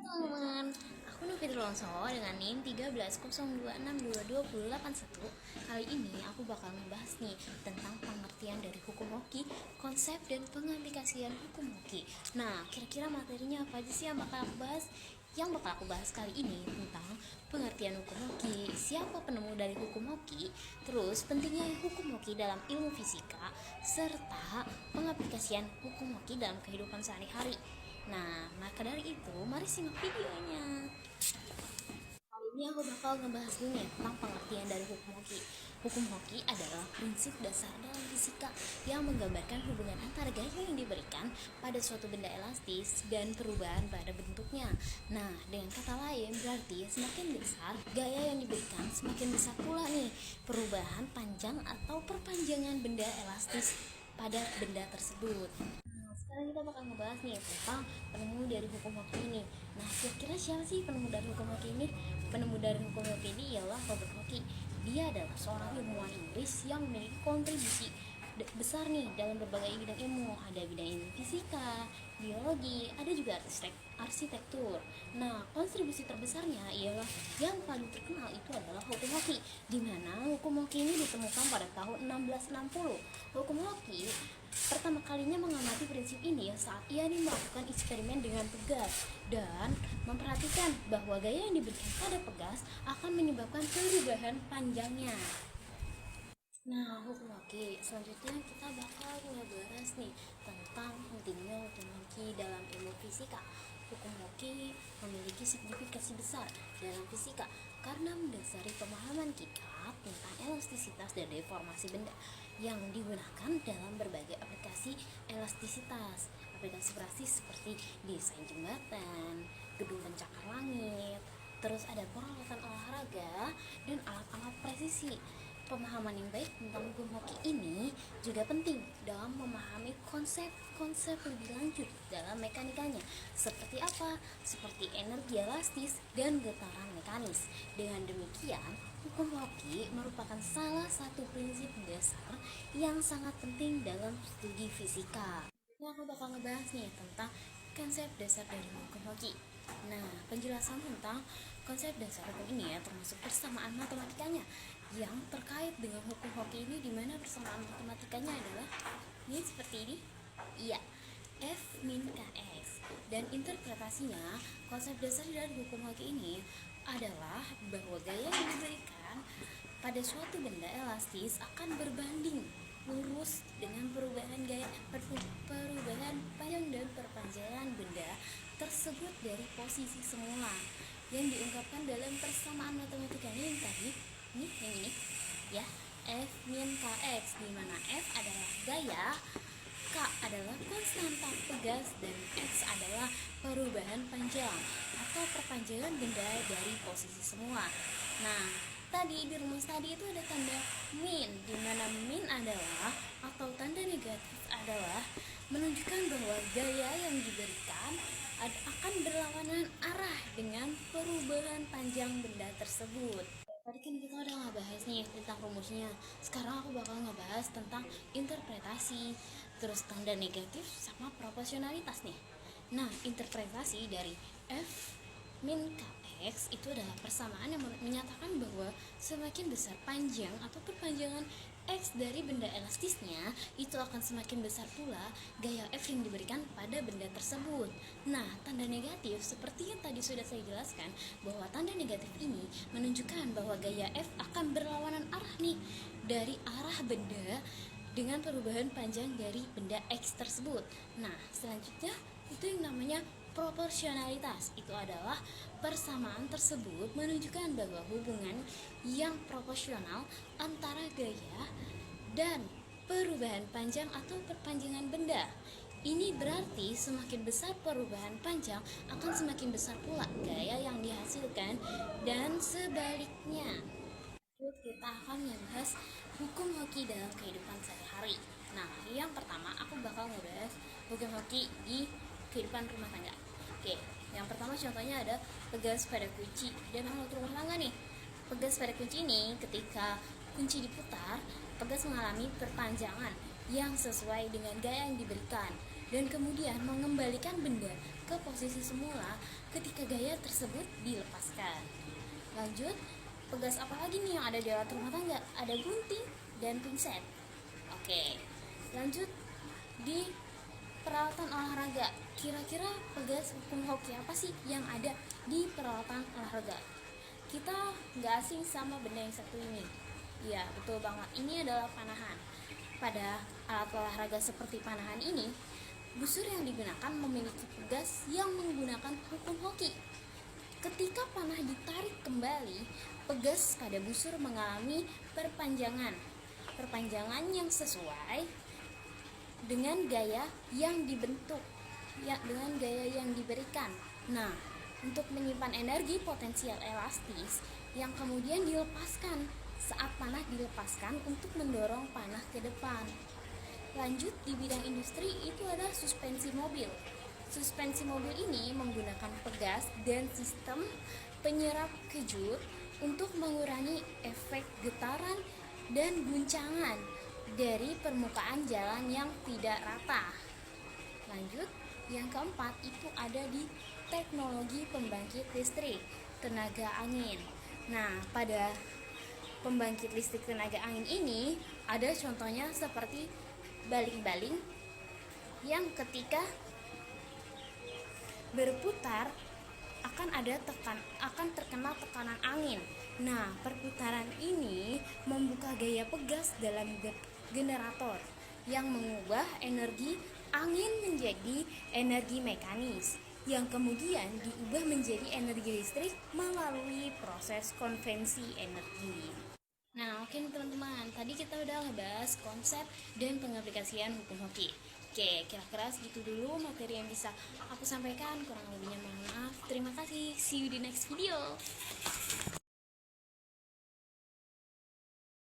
Teman-teman, aku Novita Alonso dengan NIM 1302622081. Kali ini aku bakal ngebahas nih tentang pengertian dari hukum hoki, konsep dan pengaplikasian hukum hoki. Nah, kira-kira materinya apa aja sih yang bakal aku bahas? Yang bakal aku bahas kali ini tentang pengertian hukum hoki, siapa penemu dari hukum hoki, terus pentingnya hukum hoki dalam ilmu fisika, serta pengaplikasian hukum hoki dalam kehidupan sehari-hari. Nah, maka dari itu, mari simak videonya. Kali ini aku bakal ngebahas nih tentang pengertian dari hukum hoki. Hukum hoki adalah prinsip dasar dalam fisika yang menggambarkan hubungan antara gaya yang diberikan pada suatu benda elastis dan perubahan pada bentuknya. Nah, dengan kata lain berarti semakin besar gaya yang diberikan, semakin besar pula nih perubahan panjang atau perpanjangan benda elastis pada benda tersebut. Sekarang kita bakal ngebahas nih tentang penemu dari hukum hoki ini. Nah, kira-kira siapa sih penemu dari hukum hoki ini? Penemu dari hukum hoki ini ialah Robert Hockey. Dia adalah seorang ilmuwan Inggris yang memiliki kontribusi besar nih dalam berbagai bidang ilmu. Ada bidang ilmu fisika, biologi, ada juga arsitektur. Nah, kontribusi terbesarnya ialah yang paling terkenal itu adalah hukum hoki, di mana hukum hoki ini ditemukan pada tahun 1660. Hukum hoki pertama kalinya mengamati prinsip ini saat ia melakukan eksperimen dengan pegas dan memperhatikan bahwa gaya yang diberikan pada pegas akan menyebabkan perubahan panjangnya. Nah, hukum hoki selanjutnya kita bakal ngebahas nih tentang pentingnya hukum hoki dalam ilmu fisika. Hukum hoki memiliki signifikasi besar dalam fisika karena mendasari pemahaman kita tentang elastisitas dan deformasi benda yang digunakan dalam berbagai aplikasi elastisitas. Aplikasi praktis seperti desain jembatan, gedung pencakar langit, terus ada peralatan olahraga dan alat-alat presisi. Pemahaman yang baik tentang hukum hoki ini juga penting dalam memahami konsep-konsep lebih lanjut dalam mekanikanya. Seperti apa? Seperti energi elastis dan getaran mekanis. Dengan demikian, hukum hoki merupakan salah satu prinsip dasar yang sangat penting dalam studi fisika. Nah, aku bakal ngebahas nih tentang konsep dasar dari hukum hoki. Nah, penjelasan tentang konsep dasar hukum ini termasuk persamaan matematikanya yang terkait dengan hukum hoki ini, di mana persamaan matematikanya adalah ini seperti ini. Iya, F min Kx. Dan interpretasinya, konsep dasar dari hukum hoki ini adalah bahwa gaya yang diberikan pada suatu benda elastis akan berbanding lurus dengan perubahan panjang dan perpanjangan benda tersebut dari posisi semula yang diungkapkan dalam persamaan matematikanya yang tadi yang ini ya, F min Kx, di mana F adalah gaya, K adalah konstanta pegas, dan X adalah perubahan panjang atau perpanjangan benda dari posisi semula. Nah, tadi di rumus tadi itu ada tanda min, di mana min adalah atau tanda negatif adalah menunjukkan bahwa gaya yang diberikan akan berlawanan arah dengan perubahan panjang benda tersebut. Tadi kan kita udah ngebahas nih tentang rumusnya. Sekarang aku bakal ngebahas tentang interpretasi, terus tanda negatif sama proporsionalitas nih. Nah, interpretasi dari F min Kx itu adalah persamaan yang menyatakan bahwa semakin besar panjang atau perpanjangan X dari benda elastisnya, itu akan semakin besar pula gaya F yang diberikan pada benda tersebut. Nah, tanda negatif seperti yang tadi sudah saya jelaskan, bahwa tanda negatif ini menunjukkan bahwa gaya F akan berlawanan arah nih dari arah benda dengan perubahan panjang dari benda X tersebut. Nah, selanjutnya itu yang namanya proporsionalitas. Itu adalah persamaan tersebut menunjukkan bahwa hubungan yang proporsional antara gaya dan perubahan panjang atau perpanjangan benda. Ini berarti semakin besar perubahan panjang akan semakin besar pula gaya yang dihasilkan, dan sebaliknya. Kita akan membahas hukum hoki dalam kehidupan sehari-hari. Nah, yang pertama aku bakal ngebahas hukum hoki di kehidupan rumah tangga. Oke, yang pertama contohnya ada pegas pada kunci dan alat rumah tangga nih. Pegas pada kunci ini ketika kunci diputar, pegas mengalami perpanjangan yang sesuai dengan gaya yang diberikan dan kemudian mengembalikan benda ke posisi semula ketika gaya tersebut dilepaskan. Lanjut, pegas apa lagi nih yang ada di alat rumah tangga? Ada gunting dan pinset. Oke, lanjut di peralatan olahraga. Kira-kira pegas hukum hoki apa sih yang ada di peralatan olahraga? Kita nggak asing sama benda yang satu ini. Iya, betul banget. Ini adalah panahan. Pada alat olahraga seperti panahan ini, busur yang digunakan memiliki pegas yang menggunakan hukum hoki. Ketika panah ditarik kembali, pegas pada busur mengalami perpanjangan yang sesuai dengan gaya yang dibentuk, dengan gaya yang diberikan. Nah, untuk menyimpan energi potensial elastis yang kemudian dilepaskan saat panah dilepaskan untuk mendorong panah ke depan. Lanjut, di bidang industri itu ada suspensi mobil. Suspensi mobil ini menggunakan pegas dan sistem penyerap kejut untuk mengurangi efek getaran dan guncangan dari permukaan jalan yang tidak rata. Lanjut, yang keempat itu ada di teknologi pembangkit listrik tenaga angin. Nah, pada pembangkit listrik tenaga angin ini ada contohnya seperti baling-baling yang ketika berputar akan terkena tekanan angin. Nah, perputaran ini membuka gaya pegas dalam generator yang mengubah energi angin menjadi energi mekanis yang kemudian diubah menjadi energi listrik melalui proses konvensi energi. Nah, oke teman-teman, tadi kita udah ngebahas konsep dan pengaplikasian hukum hoki. Oke, kira-kira segitu dulu materi yang bisa aku sampaikan. Kurang lebihnya mohon maaf. Terima kasih. See you di next video.